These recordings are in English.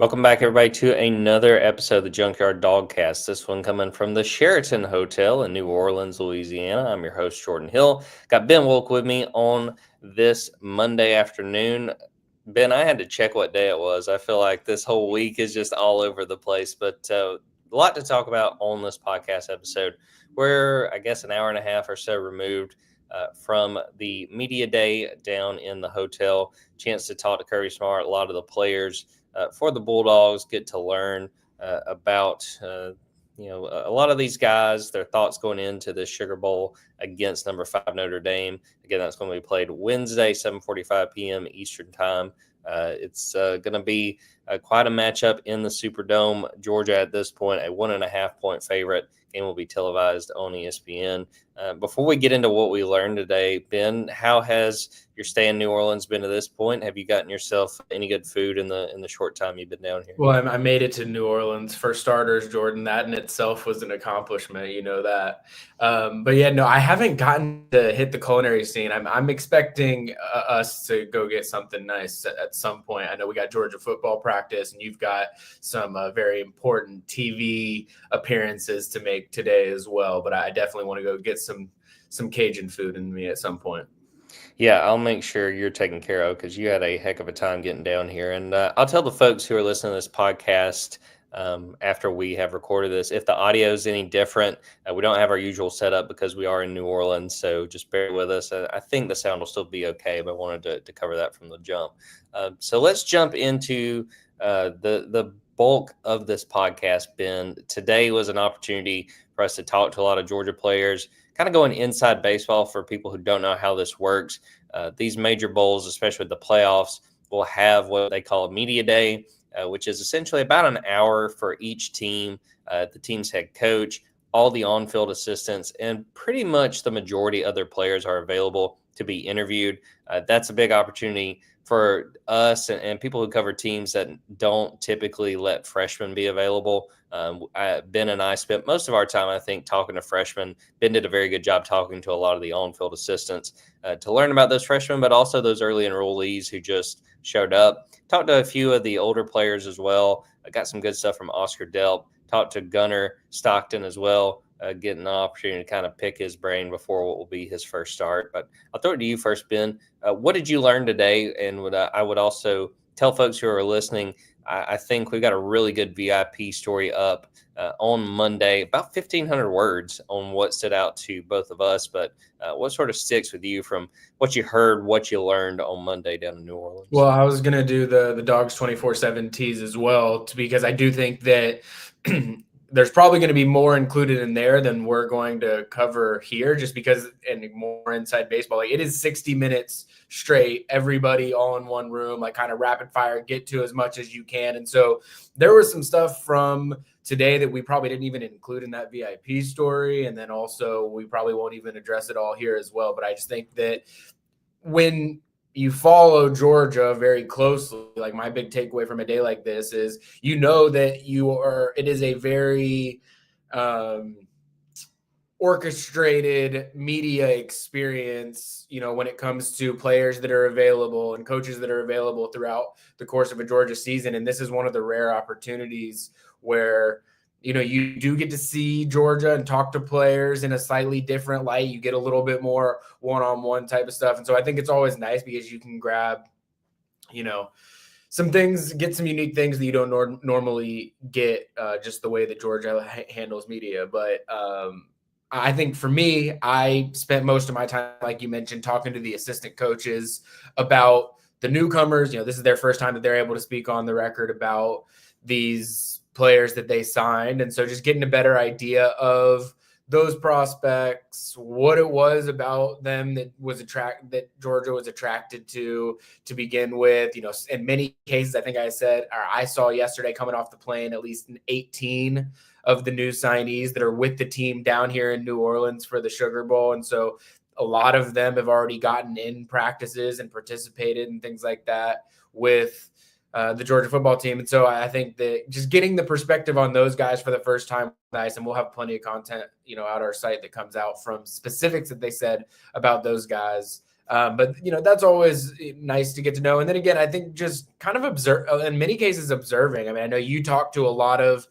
Welcome back, everybody, to another episode of the Junkyard Dawgcast. This one coming from the Sheraton Hotel in New Orleans, Louisiana. I'm your host, Jordan Hill. Got Ben Wolk with me on this Monday afternoon. Ben, I had to check what day it was. I feel like this whole week is just all over the place, but a lot to talk about on this podcast episode. We're, I guess, an hour and a half or so removed from the media day down in the hotel. Chance to talk to Kirby Smart, a lot of the players for the Bulldogs, get to learn about a lot of these guys, their thoughts going into the Sugar Bowl against number 5 Notre Dame. Again, that's going to be played Wednesday, 7:45 p.m. Eastern Time. It's going to be quite a matchup in the Superdome. Georgia, at this point, a 1.5-point favorite. Game will be televised on ESPN. Before we get into what we learned today, Ben, how has your stay in New Orleans been to this point? Have you gotten yourself any good food in the short time you've been down here? Well, I made it to New Orleans for starters, Jordan. That in itself was an accomplishment, you know that. But yeah, no, I haven't gotten to hit the culinary scene. I'm expecting us to go get something nice at some point. I know we got Georgia football practice, and you've got some very important TV appearances to make today as well. But I definitely want to go get some Cajun food in me at some point. Yeah, I'll make sure you're taken care of because you had a heck of a time getting down here. And I'll tell the folks who are listening to this podcast after we have recorded this, if the audio is any different, we don't have our usual setup because we are in New Orleans. So just bear with us. I think the sound will still be okay, but I wanted to cover that from the jump. So let's jump into the bulk of this podcast, Ben. Today was an opportunity for us to talk to a lot of Georgia players, kind of going inside baseball for people who don't know how this works. These major bowls, especially the playoffs, will have what they call a media day, which is essentially about an hour for each team, the team's head coach, all the on-field assistants, and pretty much the majority of their players are available to be interviewed. That's a big opportunity for us and people who cover teams that don't typically let freshmen be available. Ben and I spent most of our time, I think, talking to freshmen. Ben did a very good job talking to a lot of the on-field assistants to learn about those freshmen, but also those early enrollees who just showed up. Talked to a few of the older players as well. I got some good stuff from Oscar Delp. Talked to Gunnar Stockton as well, getting an opportunity to kind of pick his brain before what will be his first start. But I'll throw it to you first, Ben. What did you learn today? And I would also tell folks who are listening, I think we've got a really good VIP story up on Monday, about 1,500 words on what stood out to both of us. But what sort of sticks with you from what you heard, what you learned on Monday down in New Orleans? Well, I was going to do the Dogs 24/7 tease as well, because I do think that there's probably going to be more included in there than we're going to cover here, just because, and more inside baseball. Like, it is 60 minutes straight, everybody all in one room, like kind of rapid fire, get to as much as you can. And so there was some stuff from today that we probably didn't even include in that VIP story. And then also we probably won't even address it all here as well. But I just think that when you follow Georgia very closely, like, my big takeaway from a day like this is, you know, that it is a very orchestrated media experience, you know, when it comes to players that are available and coaches that are available throughout the course of a Georgia season. And this is one of the rare opportunities where, you know, you do get to see Georgia and talk to players in a slightly different light. You get a little bit more one-on-one type of stuff. And so I think it's always nice because you can grab, you know, some things, get some unique things that you don't normally get, just the way that Georgia handles media. But I think for me, I spent most of my time, like you mentioned, talking to the assistant coaches about the newcomers. You know, this is their first time that they're able to speak on the record about these players that they signed. And so just getting a better idea of those prospects, what it was about them that Georgia was attracted to begin with. You know, in many cases, I think I saw yesterday coming off the plane, at least 18 of the new signees that are with the team down here in New Orleans for the Sugar Bowl. And so a lot of them have already gotten in practices and participated and things like that with the Georgia football team. And so I think that just getting the perspective on those guys for the first time, nice. And we'll have plenty of content, you know, out our site that comes out from specifics that they said about those guys But that's always nice to get to know. And then again, I think just kind of observe, in many cases, observing. I mean, I know you talk to a lot of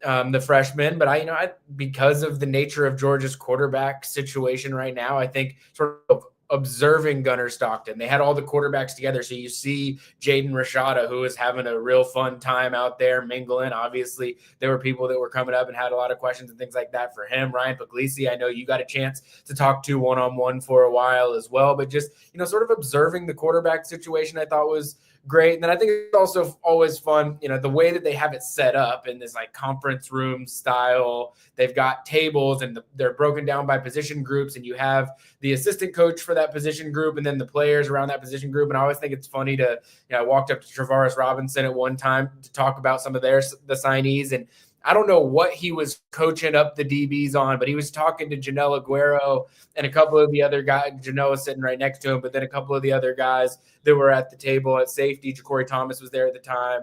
the freshmen, but I because of the nature of Georgia's quarterback situation right now, I think sort of observing Gunnar Stockton. They had all the quarterbacks together. So you see Jaden Rashada, who is having a real fun time out there mingling. Obviously, there were people that were coming up and had a lot of questions and things like that for him. Ryan Puglisi, I know you got a chance to talk to one-on-one for a while as well, but just, sort of observing the quarterback situation, I thought was great. And then I think it's also always fun, the way that they have it set up in this like conference room style. They've got tables and they're broken down by position groups, and you have the assistant coach for that position group and then the players around that position group. And I always think it's funny to, I walked up to Travaris Robinson at one time to talk about some of the signees, and I don't know what he was coaching up the DBs on, but he was talking to Janelle Aguero and a couple of the other guys. Janelle was sitting right next to him, but then a couple of the other guys that were at the table at safety. Ja'Cory Thomas was there at the time.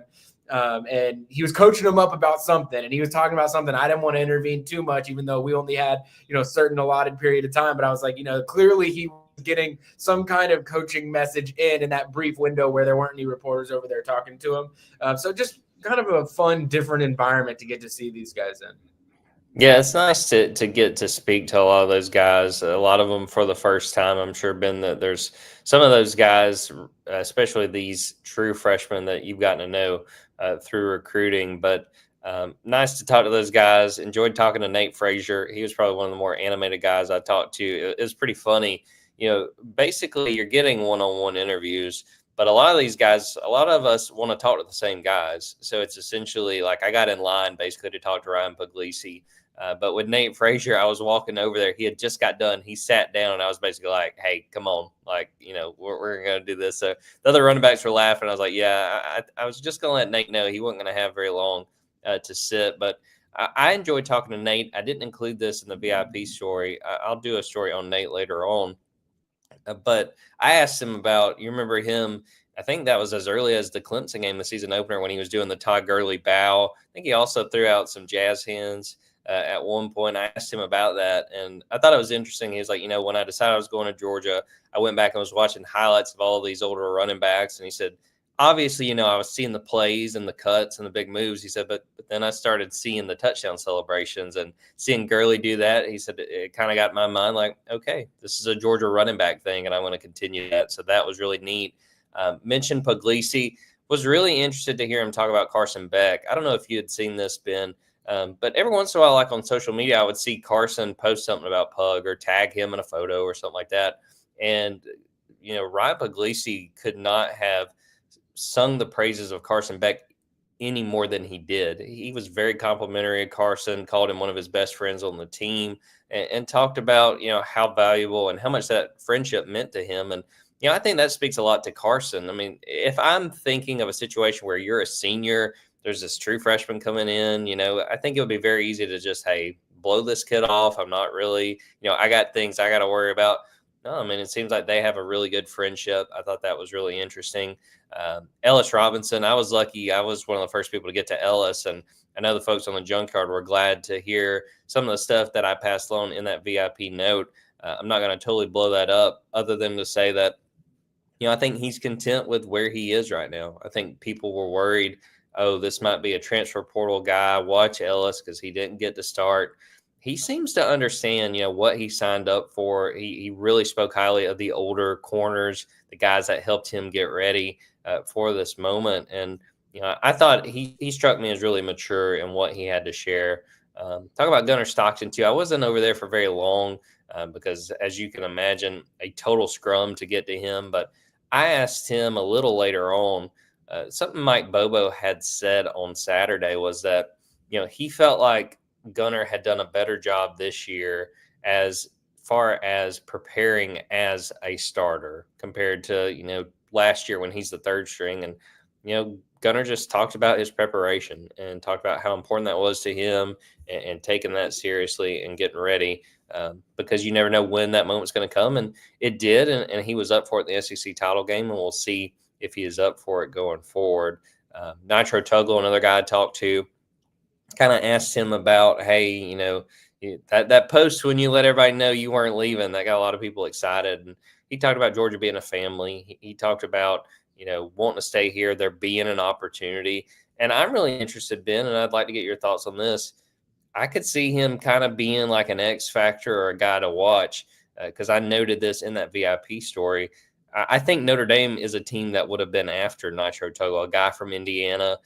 And he was coaching them up about something, and he was talking about something. I didn't want to intervene too much, even though we only had, a certain allotted period of time. But I was like, clearly he was getting some kind of coaching message in that brief window where there weren't any reporters over there talking to him. So just kind of a fun, different environment to get to see these guys in. Yeah, it's nice to get to speak to a lot of those guys. A lot of them for the first time. I'm sure, Ben, that there's some of those guys, especially these true freshmen that you've gotten to know through recruiting. But nice to talk to those guys. Enjoyed talking to Nate Frasier. He was probably one of the more animated guys I talked to. It was pretty funny. Basically, you're getting one-on-one interviews. But a lot of these guys, a lot of us want to talk to the same guys. So it's essentially like I got in line basically to talk to Ryan Puglisi. But with Nate Frasier, I was walking over there. He had just got done. He sat down, and I was basically like, hey, come on. Like, we're going to do this. So the other running backs were laughing. I was like, yeah, I was just going to let Nate know he wasn't going to have very long to sit. But I enjoyed talking to Nate. I didn't include this in the VIP story. I'll do a story on Nate later on. But I asked him about, you remember him, I think that was as early as the Clemson game, the season opener, when he was doing the Todd Gurley bow. I think he also threw out some jazz hands at one point. I asked him about that, and I thought it was interesting. He was like, when I decided I was going to Georgia, I went back and was watching highlights of all of these older running backs, and he said, obviously, I was seeing the plays and the cuts and the big moves. He said, but then I started seeing the touchdown celebrations and seeing Gurley do that. He said, it kind of got in my mind like, okay, this is a Georgia running back thing, and I want to continue that. So that was really neat. Mentioned Puglisi. Was really interested to hear him talk about Carson Beck. I don't know if you had seen this, Ben, but every once in a while, like on social media, I would see Carson post something about Pug or tag him in a photo or something like that. And, Ryan Puglisi could not have sung the praises of Carson Beck any more than he did. He was very complimentary of Carson, called him one of his best friends on the team, and talked about, how valuable and how much that friendship meant to him. And, I think that speaks a lot to Carson. I mean, if I'm thinking of a situation where you're a senior, there's this true freshman coming in, I think it would be very easy to just, hey, blow this kid off. I'm not really, I got things I got to worry about. No, I mean, it seems like they have a really good friendship. I thought that was really interesting. Ellis Robinson, I was lucky. I was one of the first people to get to Ellis, and I know the folks on the Junkyard were glad to hear some of the stuff that I passed along in that VIP note. I'm not going to totally blow that up other than to say that, I think he's content with where he is right now. I think people were worried, oh, this might be a transfer portal guy. Watch Ellis because he didn't get to start. He seems to understand, what he signed up for. He really spoke highly of the older corners, the guys that helped him get ready for this moment. And, I thought he struck me as really mature in what he had to share. Talk about Gunnar Stockton, too. I wasn't over there for very long because, as you can imagine, a total scrum to get to him. But I asked him a little later on, something Mike Bobo had said on Saturday was that, he felt like Gunnar had done a better job this year as far as preparing as a starter compared to, last year when he's the third string. And, Gunnar just talked about his preparation and talked about how important that was to him and taking that seriously and getting ready because you never know when that moment's going to come. And it did. And he was up for it in the SEC title game, and we'll see if he is up for it going forward. Nitro Tuggle, another guy I talked to, kind of asked him about, hey, that post when you let everybody know you weren't leaving, that got a lot of people excited. And he talked about Georgia being a family. He talked about, wanting to stay here, there being an opportunity. And I'm really interested, Ben, and I'd like to get your thoughts on this. I could see him kind of being like an X factor or a guy to watch, because I noted this in that VIP story. I think Notre Dame is a team that would have been after Nitro Tuggle, a guy from Indiana.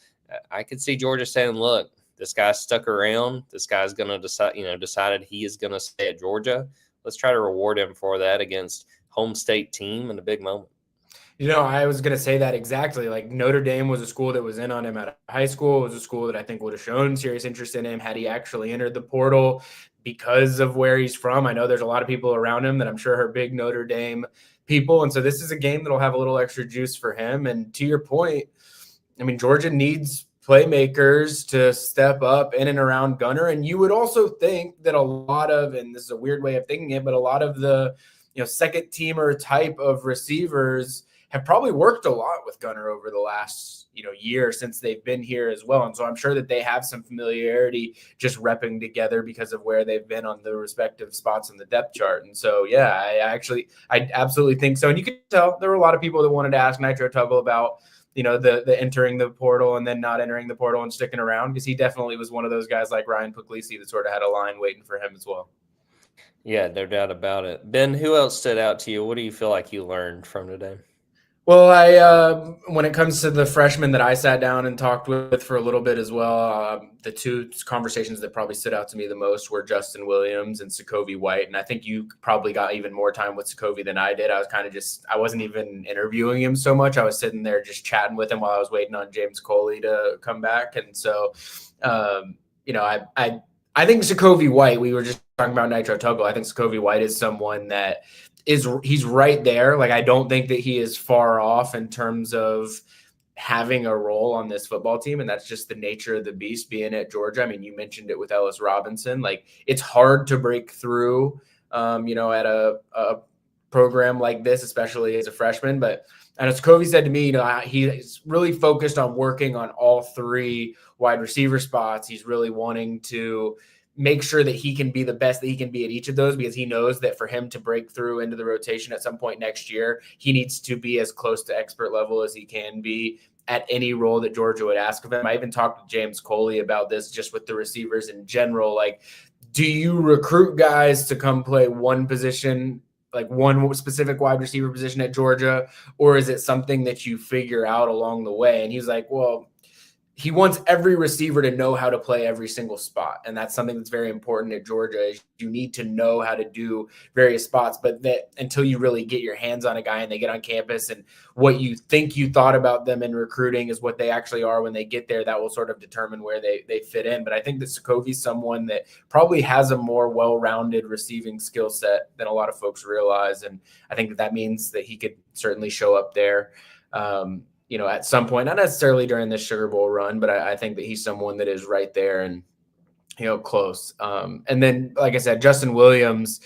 I could see Georgia saying, look, this guy's stuck around. This guy's going to decided he is going to stay at Georgia. Let's try to reward him for that against home state team in a big moment. I was going to say that exactly. Like, Notre Dame was a school that was in on him at high school. It was a school that I think would have shown serious interest in him had he actually entered the portal because of where he's from. I know there's a lot of people around him that I'm sure are big Notre Dame people. And so this is a game that'll have a little extra juice for him. And to your point, I mean, Georgia needs playmakers to step up in and around Gunner. And you would also think that a lot of, and this is a weird way of thinking it, but a lot of the, second teamer type of receivers have probably worked a lot with Gunner over the last, year since they've been here as well. And so I'm sure that they have some familiarity just repping together because of where they've been on the respective spots in the depth chart. And so, yeah, I absolutely think so. And you can tell there were a lot of people that wanted to ask Nitro Tuggle about, the entering the portal and then not entering the portal and sticking around, because he definitely was one of those guys like Ryan Puglisi that sort of had a line waiting for him as well. Yeah, no doubt about it. Ben, who else stood out to you? What do you feel like you learned from today? Well, when it comes to the freshmen that I sat down and talked with for a little bit as well, the two conversations that probably stood out to me the most were Justin Williams and Sokovie White. And I think you probably got even more time with Sokovie than I did. I was kind of I wasn't even interviewing him so much. I was sitting there just chatting with him while I was waiting on James Coley to come back. And so, I think Sokovie White, we were just talking about Nitro Tuggle. I think Sokovie White is someone that he's right there. Like, I don't think that he is far off in terms of having a role on this football team. And that's just the nature of the beast being at Georgia. I mean, you mentioned it with Ellis Robinson. Like, it's hard to break through, at a program like this, especially as a freshman. But as Covey said to me, he's really focused on working on all three wide receiver spots. He's really wanting to make sure that he can be the best that he can be at each of those, because he knows that for him to break through into the rotation at some point next year, he needs to be as close to expert level as he can be at any role that Georgia would ask of him. I even talked to James Coley about this just with the receivers in general. Like, do you recruit guys to come play one position, like one specific wide receiver position at Georgia, or is it something that you figure out along the way? And he's like, well, he wants every receiver to know how to play every single spot. And that's something that's very important at Georgia, is you need to know how to do various spots, but that until you really get your hands on a guy and they get on campus and what you think you thought about them in recruiting is what they actually are when they get there, that will sort of determine where they fit in. But I think that Sokovie's someone that probably has a more well-rounded receiving skill set than a lot of folks realize. And I think that means that he could certainly show up there, at some point, not necessarily during this Sugar Bowl run, but I think that he's someone that is right there and, close. And then, like I said, Justin Williams,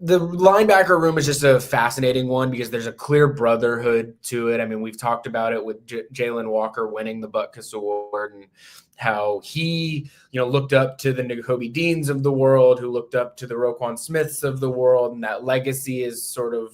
the linebacker room is just a fascinating one because there's a clear brotherhood to it. I mean, we've talked about it with Jalen Walker winning the Butkus Award and how he, looked up to the Nakobe Deans of the world, who looked up to the Roquan Smiths of the world. And that legacy is sort of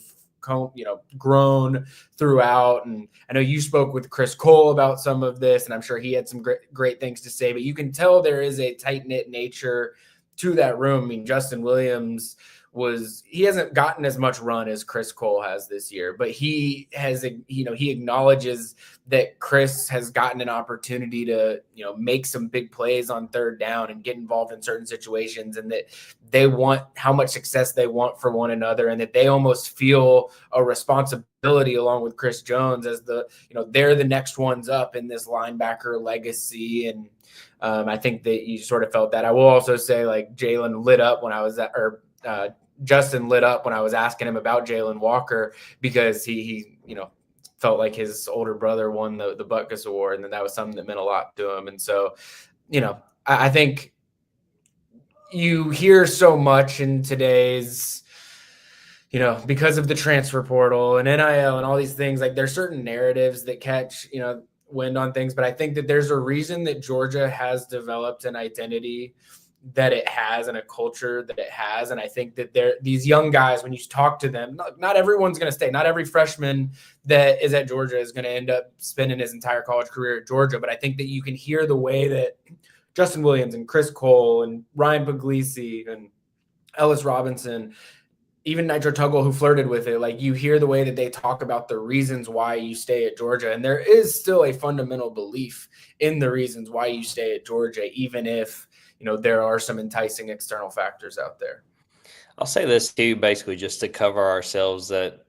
grown throughout. And I know you spoke with Chris Cole about some of this, and I'm sure he had some great things to say, but you can tell there is a tight-knit nature to that room. I mean, Justin Williams he hasn't gotten as much run as Chris Cole has this year, but he has, he acknowledges that Chris has gotten an opportunity to, make some big plays on third down and get involved in certain situations, and that they want how much success they want for one another, and that they almost feel a responsibility along with Chris Jones as they're the next ones up in this linebacker legacy. And I think that you sort of felt that. I will also say, like, Jalen lit up when I was Justin lit up when I was asking him about Jalen Walker, because he felt like his older brother won the Butkus Award, and that was something that meant a lot to him. And so, I think you hear so much in today's, because of the transfer portal and NIL and all these things, like there's certain narratives that catch, wind on things. But I think that there's a reason that Georgia has developed an identity that it has and a culture that it has. And I think that these young guys, when you talk to them, not everyone's going to stay. Not every freshman that is at Georgia is going to end up spending his entire college career at Georgia. But I think that you can hear the way that Justin Williams and Chris Cole and Ryan Puglisi and Ellis Robinson, even Nitro Tuggle, who flirted with it, like you hear the way that they talk about the reasons why you stay at Georgia. And there is still a fundamental belief in the reasons why you stay at Georgia, even if, there are some enticing external factors out there. I'll say this too, basically just to cover ourselves, that,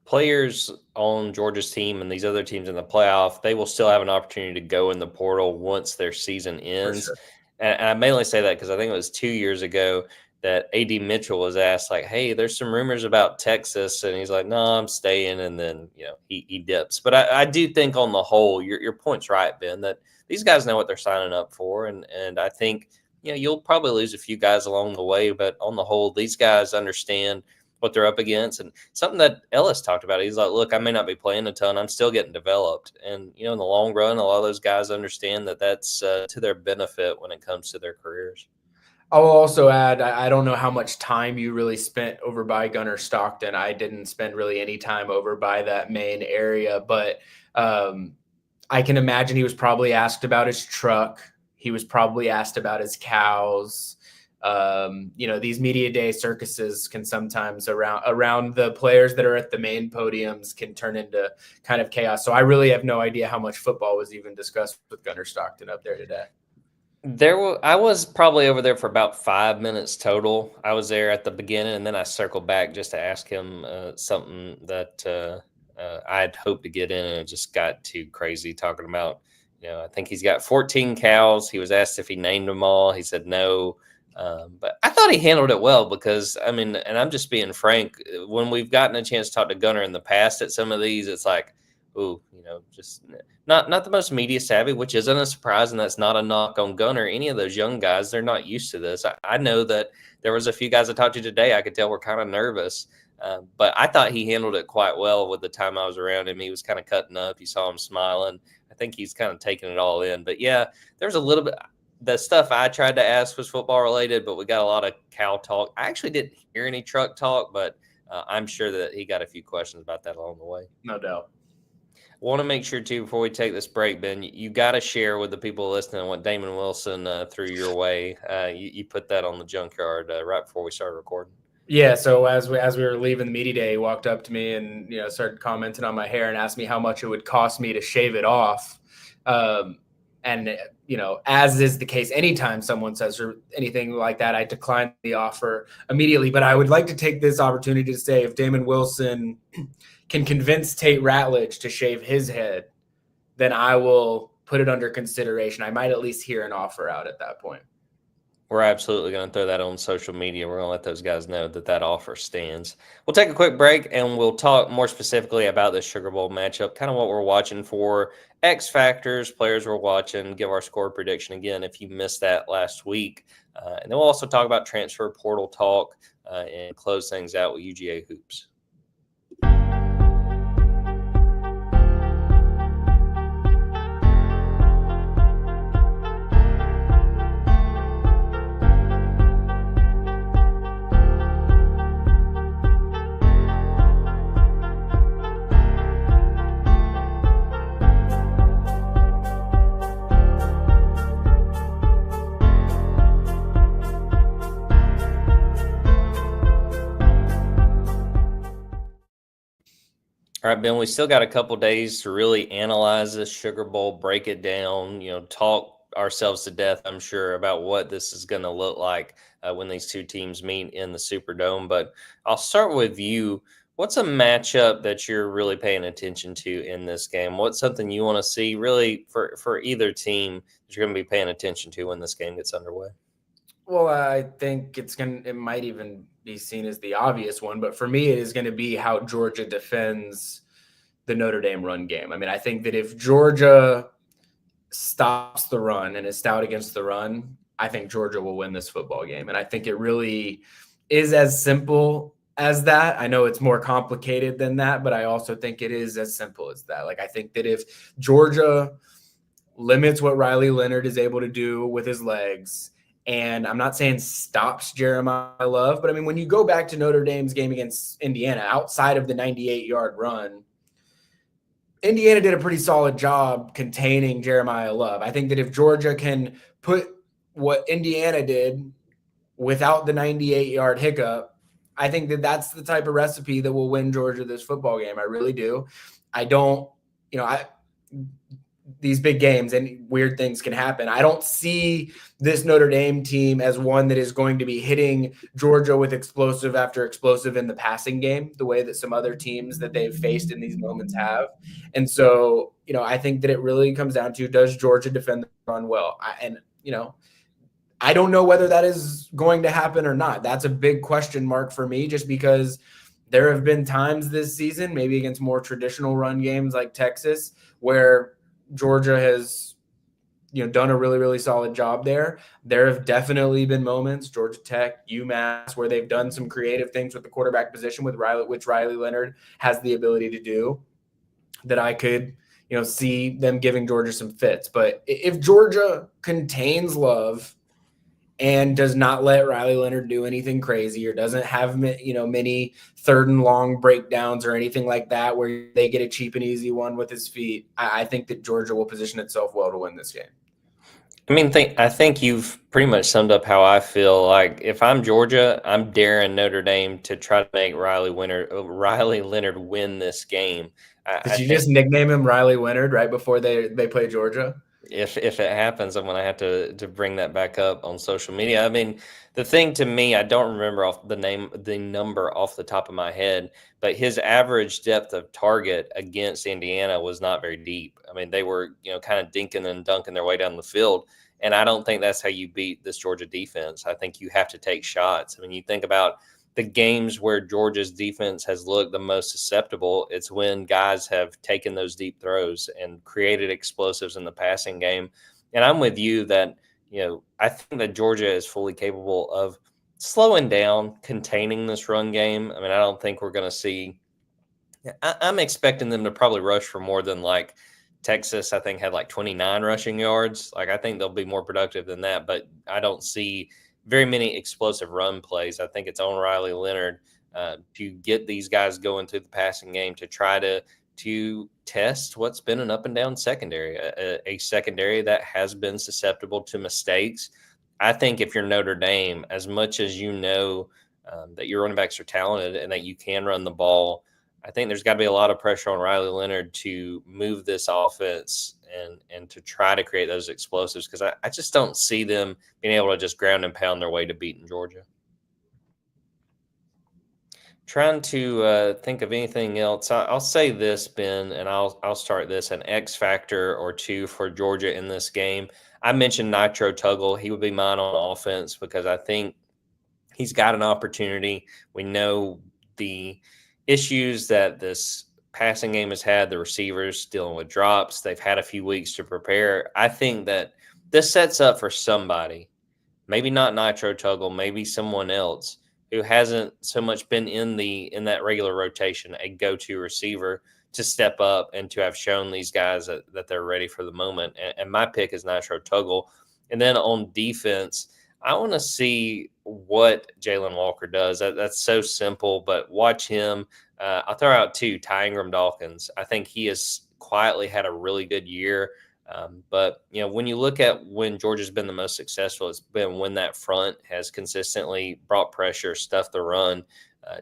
players on Georgia's team and these other teams in the playoff, they will still have an opportunity to go in the portal once their season ends. Sure. And I mainly say that because I think it was 2 years ago that A.D. Mitchell was asked, like, hey, there's some rumors about Texas. And he's like, no, I'm staying. And then, he dips. But I do think on the whole, your point's right, Ben, that these guys know what they're signing up for. And I think, you'll probably lose a few guys along the way. But on the whole, these guys understand what they're up against. And something that Ellis talked about, he's like, look, I may not be playing a ton. I'm still getting developed. And, in the long run, a lot of those guys understand that that's to their benefit when it comes to their careers. I'll also add, I don't know how much time you really spent over by Gunnar Stockton. I didn't spend really any time over by that main area, but I can imagine he was probably asked about his truck. He was probably asked about his cows. These media day circuses can sometimes around the players that are at the main podiums can turn into kind of chaos. So I really have no idea how much football was even discussed with Gunnar Stockton up there today. I was probably over there for about 5 minutes total. I was there at the beginning, and then I circled back just to ask him something that I had hoped to get in, and it just got too crazy talking about, I think he's got 14 cows. He was asked if he named them all. He said no. But I thought he handled it well because, and I'm just being frank, when we've gotten a chance to talk to Gunnar in the past at some of these, it's like, ooh, just not the most media savvy, which isn't a surprise, and that's not a knock on Gunnar. Any of those young guys, they're not used to this. I know that there was a few guys I talked to today I could tell were kind of nervous, but I thought he handled it quite well with the time I was around him. He was kind of cutting up. You saw him smiling. I think he's kind of taking it all in. But, yeah, there's a little bit – the stuff I tried to ask was football related, but we got a lot of cow talk. I actually didn't hear any truck talk, but I'm sure that he got a few questions about that along the way. No doubt. Want to make sure, too, before we take this break, Ben, you got to share with the people listening what Damon Wilson threw your way. You put that on the Junkyard right before we started recording. Yeah, so as we were leaving the media day, he walked up to me and started commenting on my hair and asked me how much it would cost me to shave it off. And as is the case, anytime someone says or anything like that, I decline the offer immediately. But I would like to take this opportunity to say, if Damon Wilson can convince Tate Ratledge to shave his head, then I will put it under consideration. I might at least hear an offer out at that point. We're absolutely going to throw that on social media. We're going to let those guys know that offer stands. We'll take a quick break, and we'll talk more specifically about the Sugar Bowl matchup, kind of what we're watching for, XFactors, players we're watching, give our score prediction again if you missed that last week. And then we'll also talk about transfer portal talk and close things out with UGA Hoops. All right, Ben, we still got a couple days to really analyze this Sugar Bowl, break it down, talk ourselves to death, I'm sure, about what this is going to look like when these two teams meet in the Superdome. But I'll start with you. What's a matchup that you're really paying attention to in this game? What's something you want to see really for either team that you're going to be paying attention to when this game gets underway? Well, I think it might even be seen as the obvious one, but for me, it is going to be how Georgia defends the Notre Dame run game. I think that if Georgia stops the run and is stout against the run, I think Georgia will win this football game. And I think it really is as simple as that. I know it's more complicated than that, but I also think it is as simple as that. I think that if Georgia limits what Riley Leonard is able to do with his legs. And I'm not saying stops Jeremiah Love, but I mean, when you go back to Notre Dame's game against Indiana, outside of the 98-yard run, Indiana did a pretty solid job containing Jeremiah Love. I think that if Georgia can put what Indiana did without the 98-yard hiccup, I think that that's the type of recipe that will win Georgia this football game. I really do. I don't, these big games and weird things can happen. I don't see this Notre Dame team as one that is going to be hitting Georgia with explosive after explosive in the passing game, the way that some other teams that they've faced in these moments have. And so, I think that it really comes down to, does Georgia defend the run well? I don't know whether that is going to happen or not. That's a big question mark for me, just because there have been times this season, maybe against more traditional run games like Texas, where Georgia has, done a really, really solid job there. There have definitely been moments, Georgia Tech, UMass, where they've done some creative things with the quarterback position which Riley Leonard has the ability to do, that I could, see them giving Georgia some fits. But if Georgia contains Love and does not let Riley Leonard do anything crazy, or doesn't have, many third and long breakdowns or anything like that where they get a cheap and easy one with his feet, I think that Georgia will position itself well to win this game. I think you've pretty much summed up how I feel. Like, if I'm Georgia, I'm daring Notre Dame to try to make Riley Leonard win this game. Did you just nickname him Riley Leonard right before they play Georgia? If it happens, I'm going to have to bring that back up on social media. I mean, the thing to me, I don't remember off the number off the top of my head, but his average depth of target against Indiana was not very deep. I mean, they were, kind of dinking and dunking their way down the field. And I don't think that's how you beat this Georgia defense. I think you have to take shots. I mean, you think about the games where Georgia's defense has looked the most susceptible, it's when guys have taken those deep throws and created explosives in the passing game. And I'm with you that, I think that Georgia is fully capable of slowing down, containing this run game. I mean, I don't think we're going to see – I'm expecting them to probably rush for more than like Texas, I think, had like 29 rushing yards. Like, I think they'll be more productive than that, but I don't see – very many explosive run plays. I think it's on Riley Leonard to get these guys going through the passing game, to try to test what's been an up and down secondary, a secondary that has been susceptible to mistakes. I think if you're Notre Dame, as much as that your running backs are talented and that you can run the ball, I think there's got to be a lot of pressure on Riley Leonard to move this offense and to try to create those explosives, because I just don't see them being able to just ground and pound their way to beating Georgia. Trying to think of anything else. I'll say this, Ben, and I'll start this: an X factor or two for Georgia in this game. I mentioned Nitro Tuggle. He would be mine on offense because I think he's got an opportunity. We know the issues that this passing game has had, the receivers dealing with drops. They've had a few weeks to prepare. I think that this sets up for somebody, maybe not Nitro Tuggle, maybe someone else who hasn't so much been in that regular rotation, a go-to receiver, to step up and to have shown these guys that they're ready for the moment. And my pick is Nitro Tuggle. And then on defense, I want to see what Jalen Walker does. That's so simple, but watch him. I'll throw out Junkyard Dawgcast. I think he has quietly had a really good year. But, when you look at when Georgia's been the most successful, it's been when that front has consistently brought pressure, stuffed the run.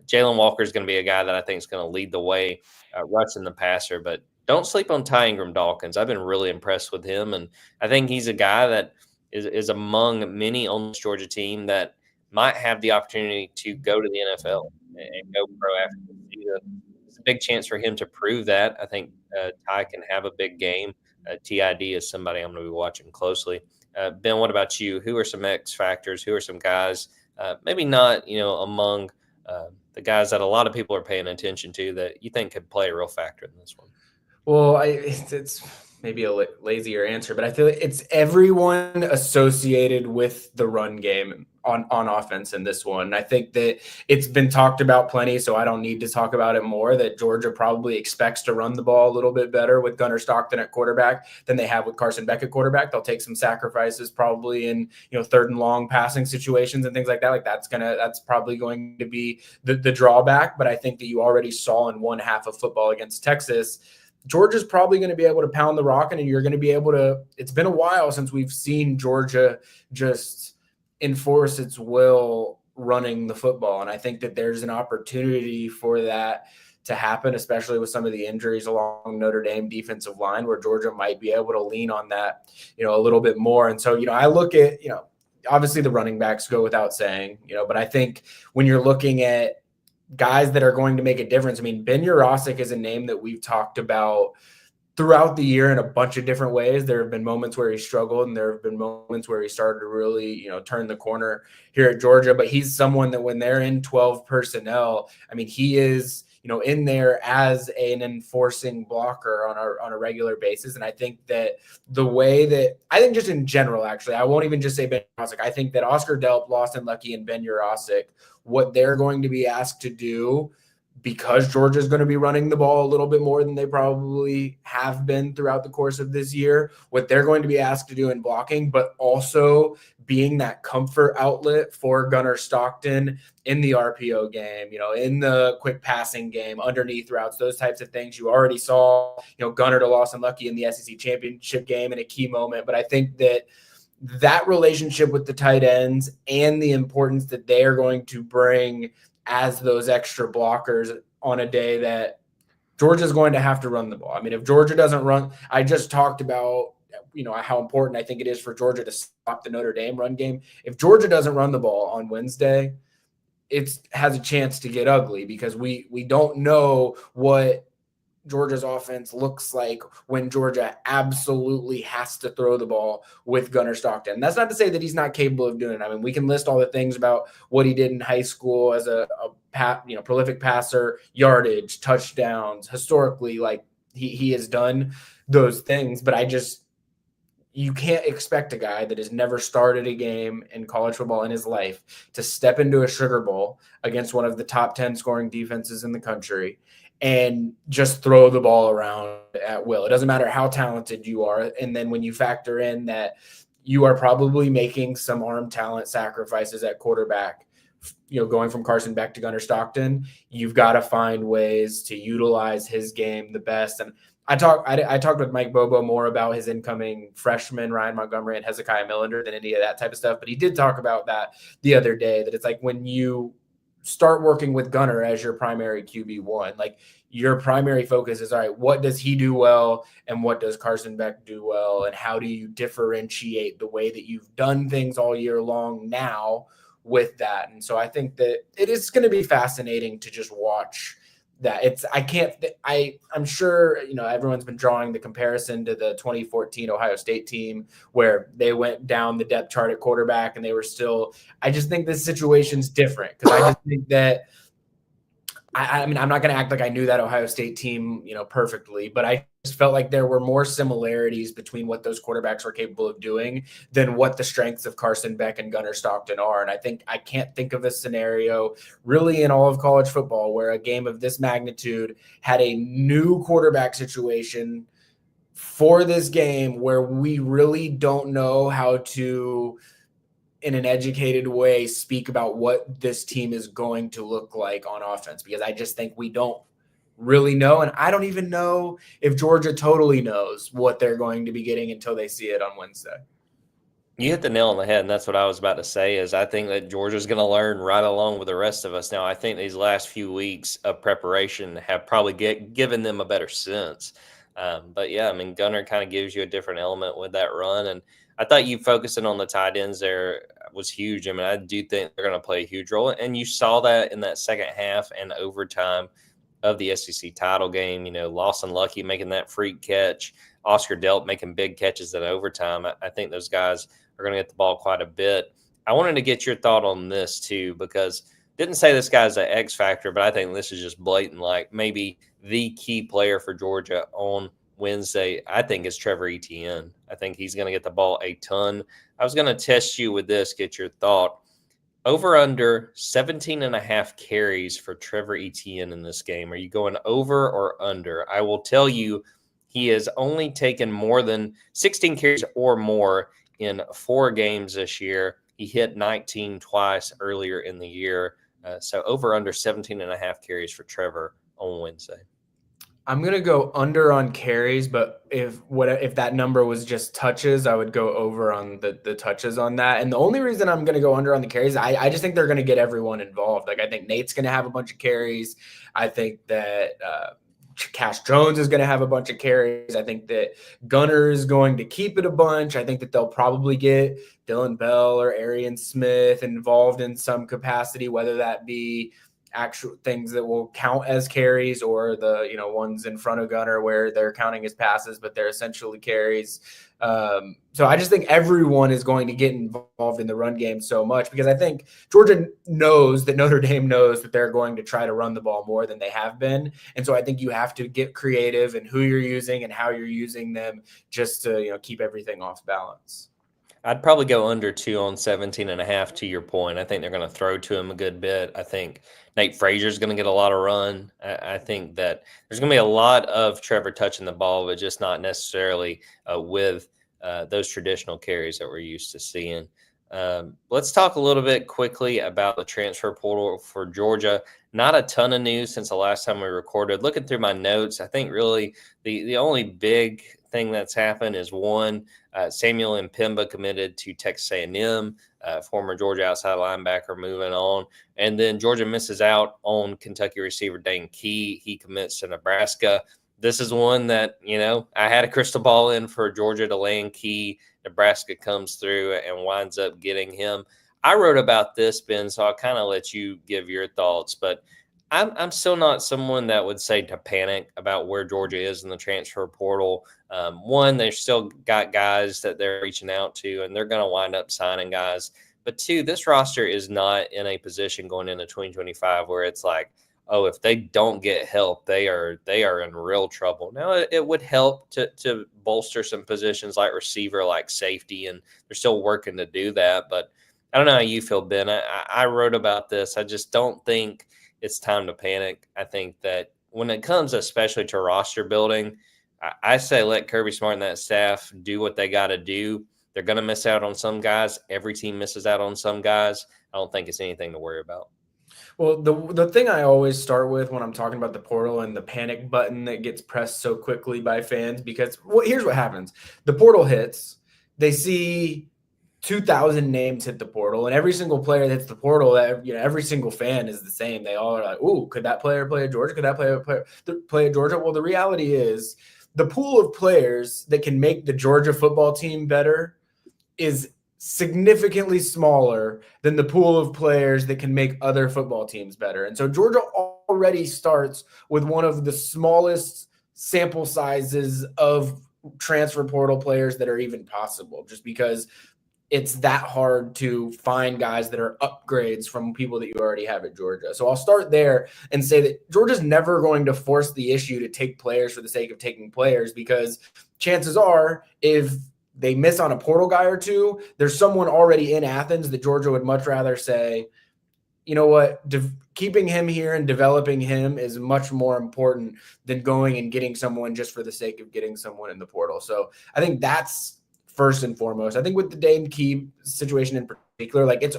Jalen Walker is going to be a guy that I think is going to lead the way rushing the passer. But don't sleep on Junkyard Dawgcast. I've been really impressed with him, and I think he's a guy that is among many on this Georgia team that might have the opportunity to go to the NFL and go pro after the season. It's a big chance for him to prove that. I think Ty can have a big game. TID is somebody I'm going to be watching closely. Ben, what about you? Who are some X factors? Who are some guys, maybe not, among the guys that a lot of people are paying attention to, that you think could play a real factor in this one? Well, it's maybe a lazier answer, but I feel like it's everyone associated with the run game on offense in this one. I think that it's been talked about plenty, so I don't need to talk about it more, that Georgia probably expects to run the ball a little bit better with Gunnar Stockton at quarterback than they have with Carson Beck at quarterback. They'll take some sacrifices probably in, third and long passing situations and things like that. Like that's probably going to be the drawback. But I think that you already saw in one half of football against Texas, Georgia's probably going to be able to pound the rock, and you're going to be able to – it's been a while since we've seen Georgia just enforce its will running the football. And I think that there's an opportunity for that to happen, especially with some of the injuries along Notre Dame defensive line, where Georgia might be able to lean on that, a little bit more. And so, I look at, obviously the running backs go without saying, but I think when you're looking at guys that are going to make a difference. I mean, Ben Yurosek is a name that we've talked about throughout the year in a bunch of different ways. There have been moments where he struggled, and there have been moments where he started to really, turn the corner here at Georgia. But he's someone that when they're in 12 personnel, I mean, he is, in there as an enforcing blocker on a regular basis. And I think that the way that – I think just in general, actually, I won't even just say Ben Yurosek. I think that Oscar Delp, Lawson Lucky, and Ben Yurosek, what they're going to be asked to do, because Georgia's going to be running the ball a little bit more than they probably have been throughout the course of this year, what they're going to be asked to do in blocking, but also being that comfort outlet for Gunnar Stockton in the RPO game, in the quick passing game, underneath routes, those types of things. You already saw, Gunnar to Lawson Lucky in the SEC championship game in a key moment. But I think that relationship with the tight ends and the importance that they are going to bring as those extra blockers on a day that Georgia's going to have to run the ball. I mean, if Georgia doesn't run, I just talked about, how important I think it is for Georgia to stop the Notre Dame run game. If Georgia doesn't run the ball on Wednesday, it has a chance to get ugly, because we don't know what Georgia's offense looks like when Georgia absolutely has to throw the ball with Gunnar Stockton. That's not to say that he's not capable of doing it. I mean, we can list all the things about what he did in high school as a prolific passer, yardage, touchdowns. Historically, like he has done those things, but you can't expect a guy that has never started a game in college football in his life to step into a Sugar Bowl against one of the top 10 scoring defenses in the country and just throw the ball around at will. It doesn't matter how talented you are. And then when you factor in that you are probably making some arm talent sacrifices at quarterback, going from Carson Beck to Gunnar Stockton, you've got to find ways to utilize his game the best. And I talked with Mike Bobo more about his incoming freshmen, Ryan Montgomery and Hezekiah Millender, than any of that type of stuff. But he did talk about that the other day, that it's like when you start working with Gunnar as your primary QB1, like your primary focus is, all right, what does he do well and what does Carson Beck do well? And how do you differentiate the way that you've done things all year long now with that? And so I think that it is going to be fascinating to just watch that. I'm sure, everyone's been drawing the comparison to the 2014 Ohio State team where they went down the depth chart at quarterback and they were still, I just think this situation's different, because I just think that, I mean, I'm not going to act like I knew that Ohio State team, perfectly, but I just felt like there were more similarities between what those quarterbacks are capable of doing than what the strengths of Carson Beck and Gunnar Stockton are. And I can't think of a scenario really in all of college football where a game of this magnitude had a new quarterback situation for this game where we really don't know how to, in an educated way, speak about what this team is going to look like on offense, because I just think we don't really know. And I don't even know if Georgia totally knows what they're going to be getting until they see it on Wednesday. You hit the nail on the head, and that's what I was about to say, is I think that Georgia's going to learn right along with the rest of us. Now, I think these last few weeks of preparation have probably given them a better sense. But, yeah, I mean, Gunnar kind of gives you a different element with that run. And I thought you focusing on the tight ends there was huge. I mean, I do think they're going to play a huge role. And you saw that in that second half and overtime of the SEC title game. Lawson Lucky making that freak catch, Oscar Delp making big catches in overtime. I think those guys are going to get the ball quite a bit. I wanted to get your thought on this too, because didn't say this guy's an X factor, but I think this is just blatant, like maybe the key player for Georgia on Wednesday, I think, is Trevor Etienne. I think he's going to get the ball a ton. I was going to test you with this, get your thought. Over under 17.5 carries for Trevor Etienne in this game. Are you going over or under? I will tell you, he has only taken more than 16 carries or more in 4 games this year. He hit 19 twice earlier in the year. So over under 17.5 carries for Trevor on Wednesday. I'm gonna go under on carries, but if that number was just touches, I would go over on the touches on that. And the only reason I'm gonna go under on the carries, I just think they're gonna get everyone involved. Like I think Nate's gonna have a bunch of carries. I think that Cash Jones is gonna have a bunch of carries. I think that Gunner is going to keep it a bunch. I think that they'll probably get Dylan Bell or Arian Smith involved in some capacity, whether that be actual things that will count as carries or the ones in front of Gunner where they're counting as passes, but they're essentially carries. So I just think everyone is going to get involved in the run game so much because I think Georgia knows that Notre Dame knows that they're going to try to run the ball more than they have been. And so I think you have to get creative in who you're using and how you're using them just to keep everything off balance. I'd probably go under 2 on 17.5 to your point. I think they're going to throw to him a good bit. I think Nate Frasier is going to get a lot of run. I think that there's going to be a lot of Trevor touching the ball, but just not necessarily with those traditional carries that we're used to seeing. Let's talk a little bit quickly about the transfer portal for Georgia. Not a ton of news since the last time we recorded. Looking through my notes, I think really the only big thing that's happened is one, Samuel Mpemba committed to Texas A&M, former Georgia outside linebacker moving on. And then Georgia misses out on Kentucky receiver Dane Key. He commits to Nebraska. This is one that, I had a crystal ball in for Georgia to land Key. Nebraska comes through and winds up getting him. I wrote about this, Ben, so I'll kind of let you give your thoughts. But I'm still not someone that would say to panic about where Georgia is in the transfer portal. One, they've still got guys that they're reaching out to, and they're going to wind up signing guys. But two, this roster is not in a position going into 2025 where it's like, oh, if they don't get help, they are in real trouble. Now, it would help to bolster some positions like receiver, like safety, and they're still working to do that. But I don't know how you feel, Ben. I wrote about this. I just don't think it's time to panic. I think that when it comes especially to roster building, I say let Kirby Smart and that staff do what they got to do. They're going to miss out on some guys. Every team misses out on some guys. I don't think it's anything to worry about. Well, the thing I always start with when I'm talking about the portal and the panic button that gets pressed so quickly by fans, because here's what happens. The portal hits. They see 2,000 names hit the portal, and every single player that hits the portal, every single fan is the same. They all are like, "Ooh, could that player play at Georgia? Could that player play at Georgia?" Well, the reality is the pool of players that can make the Georgia football team better is significantly smaller than the pool of players that can make other football teams better. And so Georgia already starts with one of the smallest sample sizes of transfer portal players that are even possible, just because it's that hard to find guys that are upgrades from people that you already have at Georgia. So I'll start there and say that Georgia's never going to force the issue to take players for the sake of taking players, because chances are if they miss on a portal guy or two, there's someone already in Athens that Georgia would much rather say, you know what, keeping him here and developing him is much more important than going and getting someone just for the sake of getting someone in the portal. So I think that's first and foremost. I think with the Dane Key situation in particular, like it's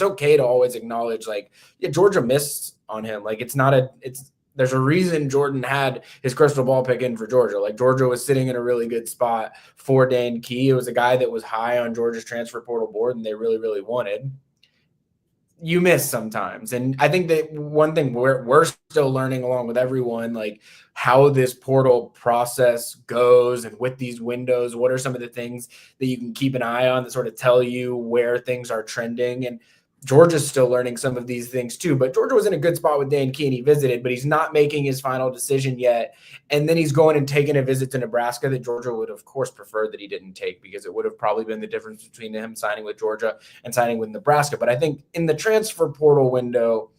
okay to always acknowledge, like, yeah, Georgia missed on him. Like there's a reason Jordan had his crystal ball pick in for Georgia. Like Georgia was sitting in a really good spot for Dane Key. It was a guy that was high on Georgia's transfer portal board and they really, really wanted. You miss sometimes. And I think that one thing we're still learning along with everyone, like how this portal process goes and with these windows, what are some of the things that you can keep an eye on that sort of tell you where things are trending. And Georgia's still learning some of these things too, but Georgia was in a good spot with Dane Key and he visited, but he's not making his final decision yet. And then he's going and taking a visit to Nebraska that Georgia would of course prefer that he didn't take, because it would have probably been the difference between him signing with Georgia and signing with Nebraska. But I think in the transfer portal window,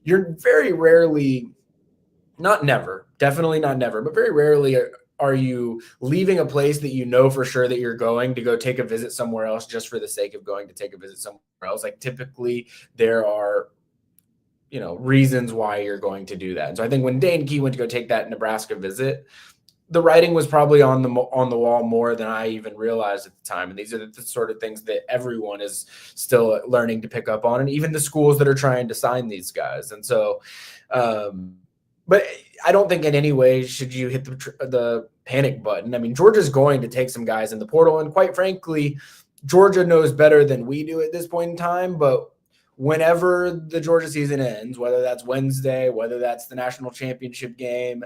you're very rarely, not never, definitely not never, but very rarely are you leaving a place that you know for sure that you're going to go take a visit somewhere else just for the sake of going to take a visit somewhere else? Like typically there are, reasons why you're going to do that. And so I think when Dane Key went to go take that Nebraska visit, the writing was probably on the wall more than I even realized at the time. And these are the sort of things that everyone is still learning to pick up on, and even the schools that are trying to sign these guys. And so, but I don't think in any way should you hit the panic button. I mean, Georgia's going to take some guys in the portal, and quite frankly, Georgia knows better than we do at this point in time. But whenever the Georgia season ends, whether that's Wednesday, whether that's the national championship game,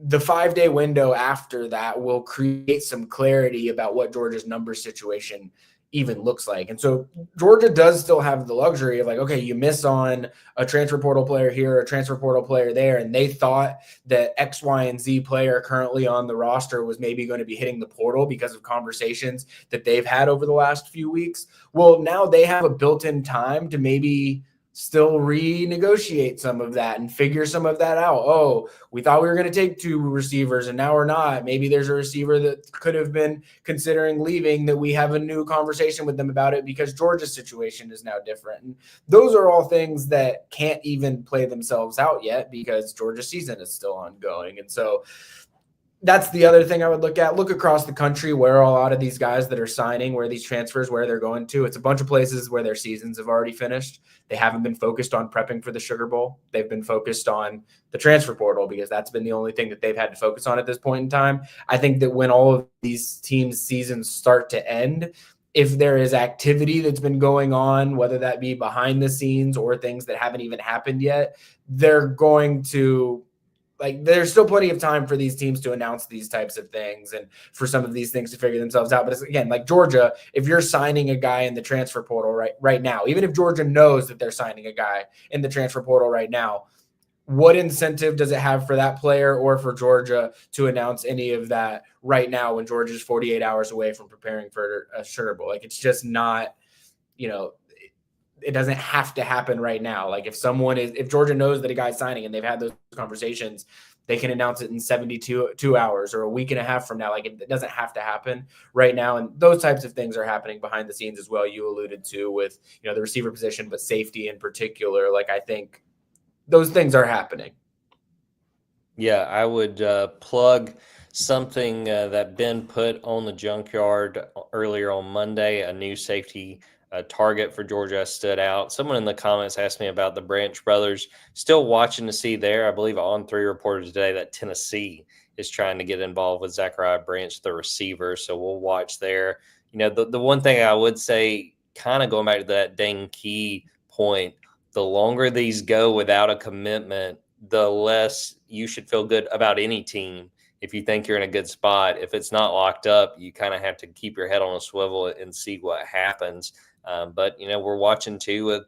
the 5-day window after that will create some clarity about what Georgia's number situation even looks like. And so Georgia does still have the luxury of like, okay, you miss on a transfer portal player here, a transfer portal player there, and they thought that X, Y, and Z player currently on the roster was maybe going to be hitting the portal because of conversations that they've had over the last few weeks. Well, now they have a built-in time to maybe still renegotiate some of that and figure some of that out. Oh, we thought we were going to take 2 receivers and now we're not. Maybe there's a receiver that could have been considering leaving that we have a new conversation with them about it because Georgia's situation is now different. And those are all things that can't even play themselves out yet because Georgia's season is still ongoing. And so that's the other thing I would look at. Look across the country where a lot of these guys that are signing, where these transfers, where they're going to. It's a bunch of places where their seasons have already finished. They haven't been focused on prepping for the Sugar Bowl. They've been focused on the transfer portal because that's been the only thing that they've had to focus on at this point in time. I think that when all of these teams' seasons start to end, if there is activity that's been going on, whether that be behind the scenes or things that haven't even happened yet, they're going to there's still plenty of time for these teams to announce these types of things and for some of these things to figure themselves out. But it's, again, like Georgia, if you're signing a guy in the transfer portal right now, even if Georgia knows that they're signing a guy in the transfer portal right now, what incentive does it have for that player or for Georgia to announce any of that right now when Georgia's 48 hours away from preparing for a Sugar Bowl? Like, it's just not, it doesn't have to happen right now. Like if Georgia knows that a guy's signing and they've had those conversations, they can announce it in 72 hours or a week and a half from now. Like it doesn't have to happen right now. And those types of things are happening behind the scenes as well. You alluded to with, the receiver position, but safety in particular. Like I think those things are happening. Yeah, I would plug something that Ben put on the Junkyard earlier on Monday, a new safety target for Georgia stood out. Someone in the comments asked me about the Branch brothers. Still watching to see there. I believe On 3 reported today that Tennessee is trying to get involved with Zachariah Branch, the receiver. So we'll watch there. The one thing I would say, kind of going back to that Dane Key point, the longer these go without a commitment, the less you should feel good about any team. If you think you're in a good spot, if it's not locked up, you kind of have to keep your head on a swivel and see what happens. But, we're watching too with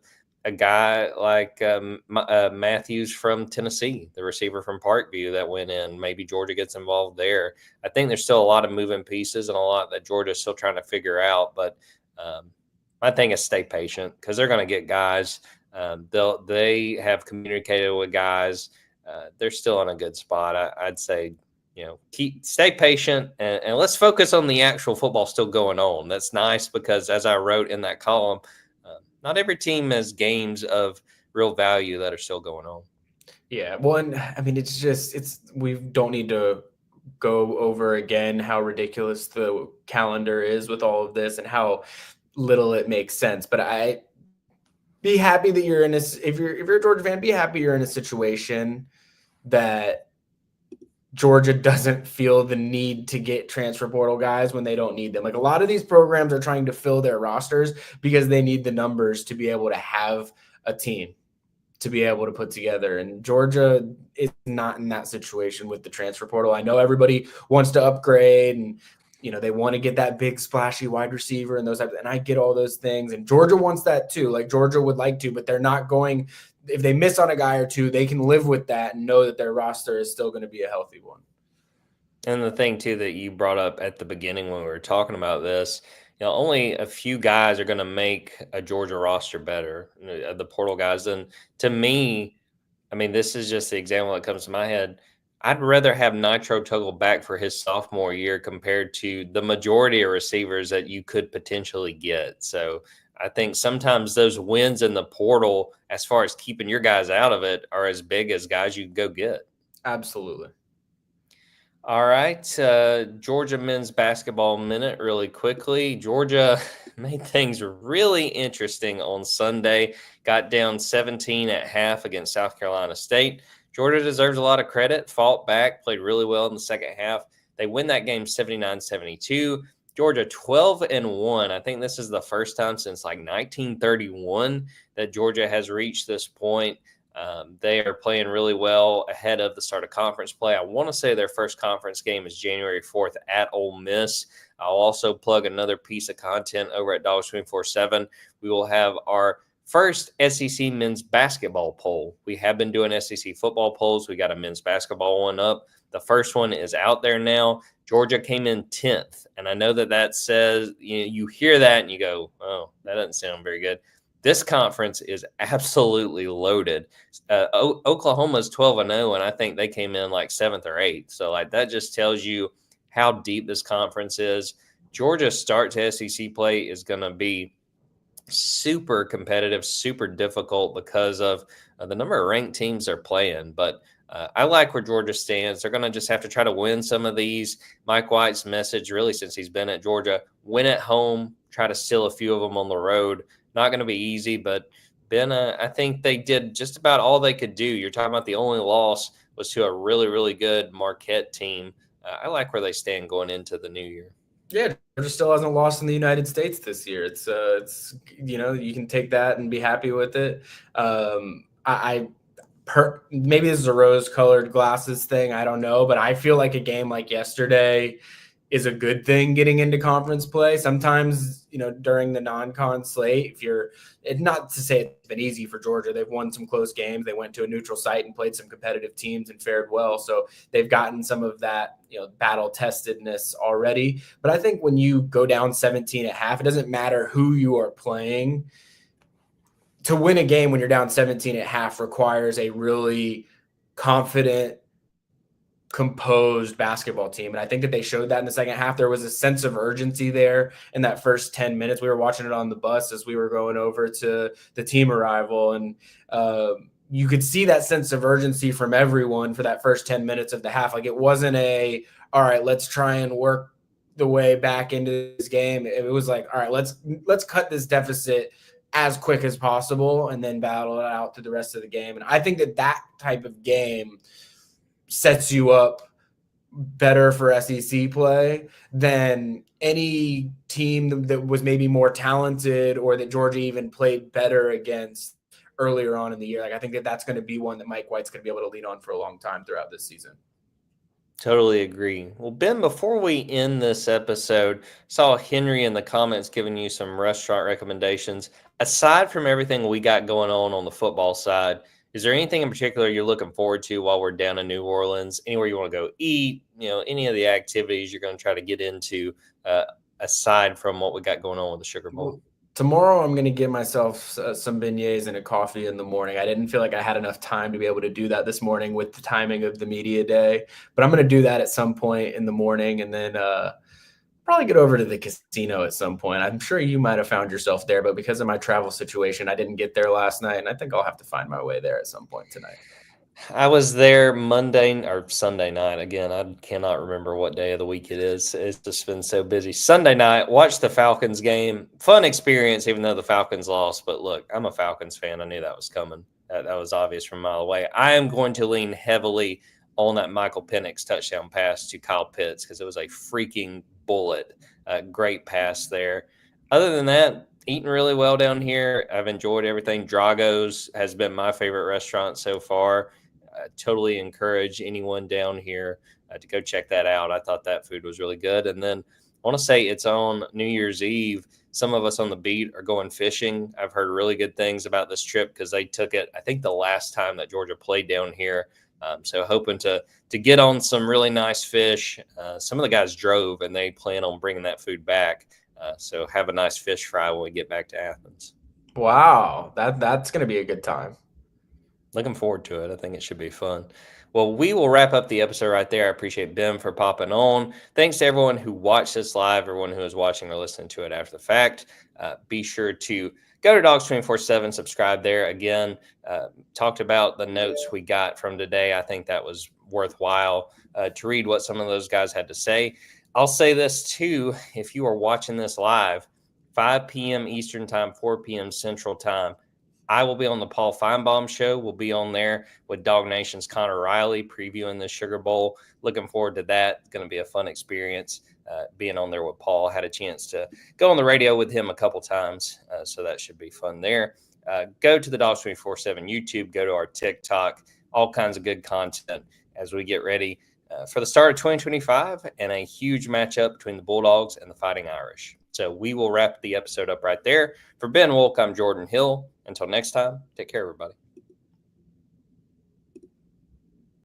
a guy like Matthews from Tennessee, the receiver from Parkview that went in. Maybe Georgia gets involved there. I think there's still a lot of moving pieces and a lot that Georgia's still trying to figure out. But my thing is stay patient because they're going to get guys. They have communicated with guys. They're still in a good spot. I'd say, stay patient and let's focus on the actual football still going on. That's nice because as I wrote in that column, not every team has games of real value that are still going on. Yeah. Well, and I mean, we don't need to go over again how ridiculous the calendar is with all of this and how little it makes sense. But I be happy that you're in this. If you're a Georgia fan, be happy you're in a situation that Georgia doesn't feel the need to get transfer portal guys when they don't need them. Like a lot of these programs are trying to fill their rosters because they need the numbers to be able to have a team to be able to put together. And Georgia is not in that situation with the transfer portal. I know everybody wants to upgrade and, they want to get that big splashy wide receiver and those types. And I get all those things. And Georgia wants that too. Like Georgia would like to, but they're not going. If they miss on a guy or two, they can live with that and know that their roster is still going to be a healthy one. And the thing too that you brought up at the beginning when we were talking about this, only a few guys are going to make a Georgia roster better, the portal guys. And to me, I mean, this is just the example that comes to my head. I'd rather have Nitro Tuggle back for his sophomore year compared to the majority of receivers that you could potentially get. So I think sometimes those wins in the portal, as far as keeping your guys out of it, are as big as guys you can go get. Absolutely. All right. Georgia men's basketball minute really quickly. Georgia made things really interesting on Sunday, got down 17 at half against South Carolina State. Georgia deserves a lot of credit, fought back, played really well in the second half. They win that game 79-72. Georgia 12-1. I think this is the first time since like 1931 that Georgia has reached this point. They are playing really well ahead of the start of conference play. I want to say their first conference game is January 4th at Ole Miss. I'll also plug another piece of content over at Dogs 24/7. We will have our first SEC men's basketball poll. We have been doing SEC football polls. We got a men's basketball one up. The first one is out there now. Georgia came in 10th. And I know that says, you hear that and you go, oh, that doesn't sound very good. This conference is absolutely loaded. Oklahoma's 12-0, and I think they came in like 7th or 8th. So like that just tells you how deep this conference is. Georgia's start to SEC play is going to be super competitive, super difficult because of the number of ranked teams they're playing. But I like where Georgia stands. They're going to just have to try to win some of these. Mike White's message, really, since he's been at Georgia, win at home, try to steal a few of them on the road. Not going to be easy, but Ben, I think they did just about all they could do. You're talking about the only loss was to a really, really good Marquette team. I like where they stand going into the new year. Yeah, Georgia still hasn't lost in the United States this year. It's you can take that and be happy with it. Maybe this is a rose-colored glasses thing. I don't know, but I feel like a game like yesterday is a good thing getting into conference play. Sometimes, during the non-con slate, it's not to say it's been easy for Georgia. They've won some close games. They went to a neutral site and played some competitive teams and fared well. So they've gotten some of that, battle testedness already. But I think when you go down 17 at half, it doesn't matter who you are playing. To win a game when you're down 17 at half requires a really confident, composed basketball team. And I think that they showed that in the second half. There was a sense of urgency there in that first 10 minutes. We were watching it on the bus as we were going over to the team arrival. And you could see that sense of urgency from everyone for that first 10 minutes of the half. Like it wasn't all right, let's try and work the way back into this game. It was like, all right, let's cut this deficit as quick as possible and then battle it out to the rest of the game. And I think that type of game sets you up better for SEC play than any team that was maybe more talented or that Georgia even played better against earlier on in the year. Like I think that's going to be one that Mike White's going to be able to lean on for a long time throughout this season. Totally agree. Well, Ben, before we end this episode, saw Henry in the comments giving you some restaurant recommendations. Aside from everything we got going on the football side, is there anything in particular you're looking forward to while we're down in New Orleans? Anywhere you want to go eat, any of the activities you're going to try to get into aside from what we got going on with the Sugar Bowl? Tomorrow, I'm going to give myself some beignets and a coffee in the morning. I didn't feel like I had enough time to be able to do that this morning with the timing of the media day, but I'm going to do that at some point in the morning and then probably get over to the casino at some point. I'm sure you might have found yourself there, but because of my travel situation, I didn't get there last night, and I think I'll have to find my way there at some point tonight. I was there Monday or Sunday night. Again, I cannot remember what day of the week it is. It's just been so busy. Sunday night, watched the Falcons game. Fun experience, even though the Falcons lost. But look, I'm a Falcons fan. I knew that was coming. That was obvious from a mile away. I am going to lean heavily on that Michael Penix touchdown pass to Kyle Pitts because it was a freaking bullet. Great pass there. Other than that, eating really well down here. I've enjoyed everything. Drago's has been my favorite restaurant so far. Totally encourage anyone down here to go check that out. I thought that food was really good. And then I want to say it's on New Year's Eve. Some of us on the beat are going fishing. I've heard really good things about this trip because they took it, I think, the last time that Georgia played down here. So hoping to get on some really nice fish. Some of the guys drove, and they plan on bringing that food back. So have a nice fish fry when we get back to Athens. Wow, that's going to be a good time. Looking forward to it. I think it should be fun. Well, we will wrap up the episode right there. I appreciate Ben for popping on. Thanks to everyone who watched this live, everyone who is watching or listening to it after the fact. Be sure to go to Dogs 24/7, subscribe there. Again, talked about the notes we got from today. I think that was worthwhile to read what some of those guys had to say. I'll say this too, if you are watching this live, 5 p.m. Eastern time, 4 p.m. Central time, I will be on the Paul Feinbaum show. We'll be on there with Dog Nation's Connor Riley previewing the Sugar Bowl. Looking forward to that. It's going to be a fun experience being on there with Paul. Had a chance to go on the radio with him a couple times, so that should be fun there. Go to the Dogs 24/7 YouTube. Go to our TikTok. All kinds of good content as we get ready for the start of 2025 and a huge matchup between the Bulldogs and the Fighting Irish. So we will wrap the episode up right there. For Ben Wolk, I'm Jordan Hill. Until next time, take care, everybody.